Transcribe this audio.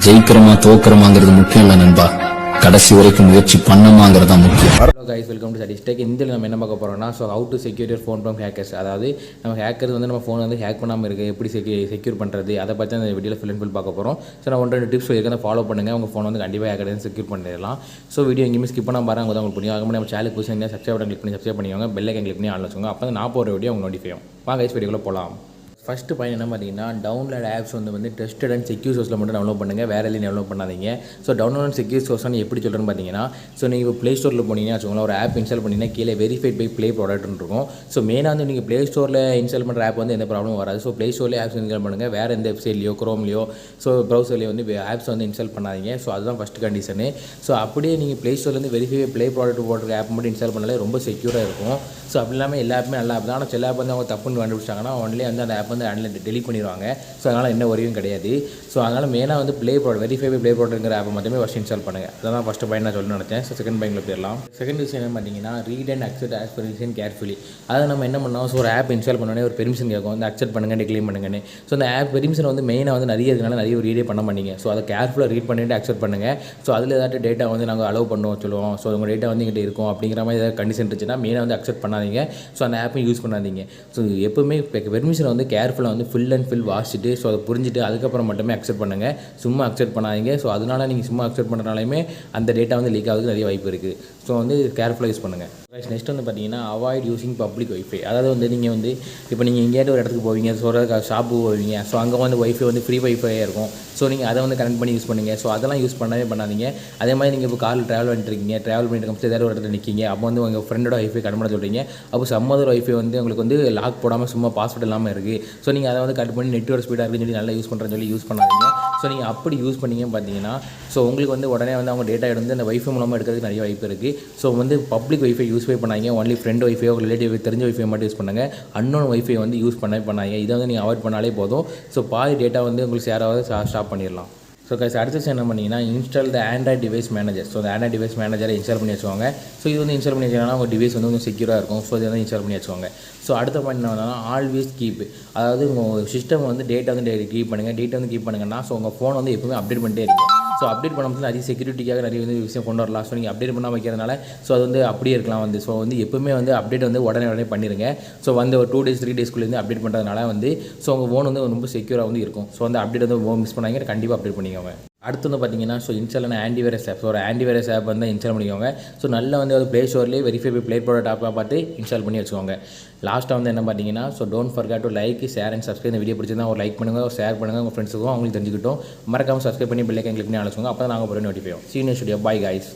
ஜெயிக்கிறோமா தோக்குறோமாங்கிறது முக்கியம் இல்லை நண்பா, கடைசி வரைக்கும் முயற்சி பண்ணமாங்கிறது தான் முக்கியம். Hello guys, welcome to Studistech. இதில் நம்ம என்ன பார்க்க போகிறோம்னா, how to secure your phone from hackers. அதாவது நம்ம ஹேக்கர் வந்து நம்ம ஃபோன் வந்து ஹேக் பண்ணாமல் இருக்குது எப்படி செக்யூர் பண்ணுறது, அதை பற்றி அந்த வீடியோவில் ஃபுல் அண்ட் ஃபுல் பார்க்க போகிறோம். ஸோ நான் 1-2 டிப்ஸ் சொல்லியிருக்கேன், ஃபாலோ பண்ணுங்கள். உங்கள் ஃபோன் வந்து கண்டிப்பாக ஹேக்கர் செக்யூர் பண்ணிடலாம். ஸோ வீடியோ எங்கேயுமே ஸ்கிப் பண்ணால் பாருங்க, உங்களுக்கு உங்களுக்கு புரியும். அதுக்கு நம்ம சேனல் புதுசாக சப்ஸ்கிரைப் கிளிக் பண்ணி சப்ஸ்கிரைப் பண்ணிக்கோங்க, பெல் ஐக்கன் கிளிக் பண்ணி ஆன் வச்சுக்கோங்க. அப்போ நான் போகிற வீடியோ உங்களுக்கு நோட்டிஃபை ஆகும். வாங்க கைஸ், வீடியோக்குள்ள போகலாம். ஃபஸ்ட்டு பாயிண்ட் என்ன பார்த்தீங்கன்னா, டவுன்லோட் ஆப்ஸ் வந்து டெஸ்டட் அண்ட் செக்யூர் சோர்ஸில் மட்டும் டவுன்லோட் பண்ணுங்கள், வேறு எதுவும் டவுன்லோட் பண்ணாதீங்க. ஸோ டவுன்லோட் அண்ட் செக்யூர் சோர்ஸ்னு எப்படி சொல்கிறேன்னு பார்த்தீங்கன்னா, ஸோ நீங்கள் இப்போ ப்ளே ஸ்டோரில் போனீங்கன்னா வச்சுக்கோங்களேன், ஒரு ஆப் இன்ஸ்டால் பண்ணிங்கன்னா கீழே வெரிஃபைட் பை ப்ளே ப்ராடக்ட்னு இருக்கும். ஸோ மெயினாக வந்து நீங்கள் ப்ளே ஸ்டோரில் இன்ஸ்டால் பண்ணுற ஆப் வந்து எந்த ப்ராப்ளமும் வராது. ஸோ ப்ளே ஸ்டோர்லேயே ஆப்ஸ் இன்ஸ்டால் பண்ணுங்கள், வேறு எந்த வெப்சைட்லையோ க்ரோம்லையோ ஸோ ப்ரௌசர்லேயோ வந்து ஆப்ஸ் வந்து இன்ஸ்டால் பண்ணாதீங்க. ஸோ அதுதான் ஃபஸ்ட்டு கண்டிஷனு. ஸோ அப்படியே நீங்கள் ப்ளே ஸ்டோர்லேருந்து வெரிஃபை ப்ளே ப்ராடக்ட் போடுற ஆப் மட்டும் இன்ஸ்டால் பண்ணாலே ரொம்ப செக்யூராக இருக்கும். ஸோ அப்படி இல்லாமல் எல்லா ஆப்புமே நல்லா ஆப் தான். ஆனால் சில ஆப் வந்து அவங்க தப்புன்னு கண்டுபிடிச்சாங்கன்னா ஒன்லி வந்து அந்த ஆப் வந்து டெலிட் பண்ணிடுவாங்க. ஸோ அதனால் என்ன வரையும் கிடையாது. ஸோ அதனால் மெயினாக வந்து வெரிஃபை ப்ளே ப்ராடக்ட்ங்கிற ஆப் மட்டுமே ஃபஸ்ட் இன்ஸ்டால் பண்ணுங்கள். அதான் ஃபஸ்ட்டு பாயிண்ட் நான் சொல்லணும்னு நினச்சேன். ஸோ செகண்ட் பாயிண்டில் போயிடலாம். செகண்ட் விஷயம் என்ன பார்த்தீங்கன்னா, read and accept as permission carefully. அதை நம்ம என்ன பண்ணோம், ஸோ ஒரு ஆப் இன்ஸ்டால் பண்ணோடனே ஒரு பெர்மிஷன் கேட்கும், வந்து அக்செப்ட் பண்ணுங்கள், டிக்ளைம் பண்ணுங்கன்னு. ஸோ அந்த ஆப் பெர்மிஷன் வந்து மெயினாக வந்து நிறைய இருக்கனால நிறைய ரீடே பண்ண மாட்டீங்க. ஸோ அதை கேர்ஃபுல்லாக ரீட் பண்ணிவிட்டு அக்செப்ட் பண்ணுங்கள். ஸோ அதில் ஏதாட்டு டேட்டா வந்து நாங்கள் அலோவ் பண்ணுவோம் சொல்லுவோம். ஸோ உங்கள் டேட்டா வந்து எங்கிட்ட இருக்கும் அப்படிங்கிற மாதிரி ஏதாவது கண்டிஷன் இருந்துச்சுன்னா மெயினாக வந்து அக்செப்ட் பண்ணாதீங்க. ஸோ அந்த ஆப்பை யூஸ் பண்ணாதீங்க. ஸோ எப்போவுமே பெர்மிஷனை வந்து கேர்ஃபுல்லாக வந்து ஃபுல் அண்ட் ஃபுல் வாசிச்சுட்டு ஸோ அதை புரிஞ்சுட்டு அதுக்கப்புறம் மட்டுமே அக்செப்ட் பண்ணுங்கள். சும்மா அக்செப்ட் பண்ணாதீங்க. ஸோ அதனால் நீங்கள் சும்மா அக்செப்ட் பண்ணுறனாலையுமே அந்த டேட்டா வந்து லீக் ஆகுது நிறைய வாய்ப்பு இருக்குது. ஸோ வந்து கேர்ஃபுல்லாக யூஸ் பண்ணுங்கள். நெக்ஸ்ட் வந்து பார்த்தீங்கன்னா, அவாய்ட் யூஸிங் பப்ளிக் ஒய்ஃபை. அதாவது வந்து நீங்கள் வந்து இப்போ நீங்கள் எங்கேயாவது ஒரு இடத்துக்கு போவீங்க, ஸோ ஷாப்பு போவீங்க, ஸோ அங்கே வந்து ஒய்ஃபை வந்து ஃப்ரீ ஒய்ஃபையாக இருக்கும். ஸோ நீங்கள் அதை வந்து கனெக்ட் பண்ணி யூஸ் பண்ணுங்கள். ஸோ அதெல்லாம் யூஸ் பண்ணாதீங்க. அதே மாதிரி நீங்கள் இப்போ காரில் ட்ராவல் பண்ணிட்டுருக்கீங்க, ட்ராவல் பண்ணிட்டு கம்ப்ளீட் ஏதாவது ஒரு இடத்துல நிற்கிங்க, அப்போ வந்து உங்கள் ஃப்ரெண்டோட ஒய்ஃபை கட் பண்ண சொல்கிறீங்க. அப்போ சம்மதர் ஒய்ஃபை வந்து உங்களுக்கு வந்து லாக் போடாமல் சும்மா பாஸ்வேர்ட் இல்லாமல் இருக்குது. ஸோ நீங்கள் அதை வந்து கட் பண்ணி நெட்வொர்க் ஸ்பீடாக இருக்குன்னு சொல்லி நல்லா யூஸ் பண்ணுறேன்னு சொல்லி யூஸ் பண்ணாதீங்க. ஸோ நீங்கள் அப்படி யூஸ் பண்ணீங்கன்னு பார்த்தீங்கன்னா, ஸோ உங்களுக்கு வந்து உடனே வந்து அவங்க டேட்டா எடுத்து அந்த ஒய்ஃபை மூலமாக எடுக்கிறதுக்கு நிறைய வாய்ப்பு இருக்குது. ஸோ வந்து பப்ளிக் ஒய்ஃபை யூஸ் பண்ணாங்க, ஒன்லி ஃப்ரெண்ட் ஒய்ஃபையோ ரிலேட்டிவ் தெரிஞ்ச ஒய்ஃபை மட்டும் யூஸ் பண்ணுங்கள். அன்னோன் ஒய்ஃபை வந்து யூஸ் பண்ணாங்க. இதை வந்து நீங்கள் அவாய்ட் பண்ணாலே போதும். ஸோ பாதி டேட்டா வந்து உங்களுக்கு ஷேராவது ஸ்டாப் பண்ணிடலாம். ஸோ கைஸ், அடுத்த என்ன பண்ணிங்கன்னா, இன்ஸ்டால் த ஆண்ட்ராய்ட் டிவைஸ் மேனேஜர். ஸோ அந்த ஆண்ட்ராய்ட் டிவைஸ் மேனேஜரை இன்ஸ்டால் பண்ணி வச்சுக்கோங்க. ஸோ இது வந்து இன்ஸ்டால் பண்ணி வச்சுக்கோங்கன்னா உங்கள் டிவைஸ் வந்து கொஞ்சம் செக்யூராக இருக்கும். ஸோ இதை வந்து இன்ஸ்டால் பண்ணி வச்சுக்கோங்க. ஸோ அடுத்த பாயிண்ட் என்ன, ஆல்வேஸ் கீப். அதாவது உங்கள் சிஸ்டம் வந்து டேட்டா வந்து கீப் பண்ணுங்கள். டேட்டா வந்து கீப் பண்ணுங்கன்னா, ஸோ உங்கள் ஃபோன் வந்து எப்பவுமே அப்டேட் பண்ணிட்டே இருக்கும். ஸோ அப்டேட் பண்ணும்போது அதிக செக்யூரிட்டிக்காக நிறைய வந்து விஷயம் கொண்டு வரலாம். ஸோ நீங்கள் அப்டேட் பண்ணால் வைக்கிறதுனால ஸோ அது வந்து அப்படியே இருக்கலாம் வந்து. ஸோ வந்து எப்பவுமே வந்து அப்டேட் வந்து உடனே பண்ணிடுங்க. ஸோ வந்து ஒரு 2 days 3 daysக்குள்ளேருந்து அப்டேட் பண்ணுறதுனால வந்து ஸோ உங்கள் ஃபோன் வந்து ரொம்ப செக்யூராக வந்து இருக்கும். ஸோ வந்து அப்டேட் வந்து மிஸ் பண்ணாங்க, கண்டிப்பாக அப்டேட் பண்ணிக்கோங்க. அடுத்து வந்து பார்த்தீங்கன்னா, ஸோ இன்ஸ்டாலான ஆன்டிவைரஸ் ஆப். ஸோ ஒரு ஆன்டிவைரஸ் ஆப் வந்து இன்ஸ்டால் பண்ணிக்கோங்க. ஸோ நல்லா வந்து அது ப்ளே ஸ்டோர்லேயே வெரிஃபை ப்ளே ப்ராடக்ட் ஆப்பாக பார்த்து இன்ஸ்டால் பண்ணி வச்சுக்கோங்க. லாஸ்ட்டாக வந்து என்ன பார்த்தீங்கன்னா, so don't forget to like, share and subscribe. இந்த வீடியோ பிடிச்சிருந்தா ஒரு லைக் பண்ணுங்கள், ஷேர் பண்ணுங்கள் உங்கள் ஃப்ரெண்ட்ஸுக்கும் அவங்களுக்கு தெரிஞ்சுக்கிட்டும். மறக்காமல் சப்ஸ்கிரைப் பண்ணி பெல் ஐக்கன் கிளிக் பண்ணி அழைச்சுக்கோங்க. அப்போ தான் நாங்கள் போகிற நோட்டிஃபை ஆகும். Senior studio. Bye guys.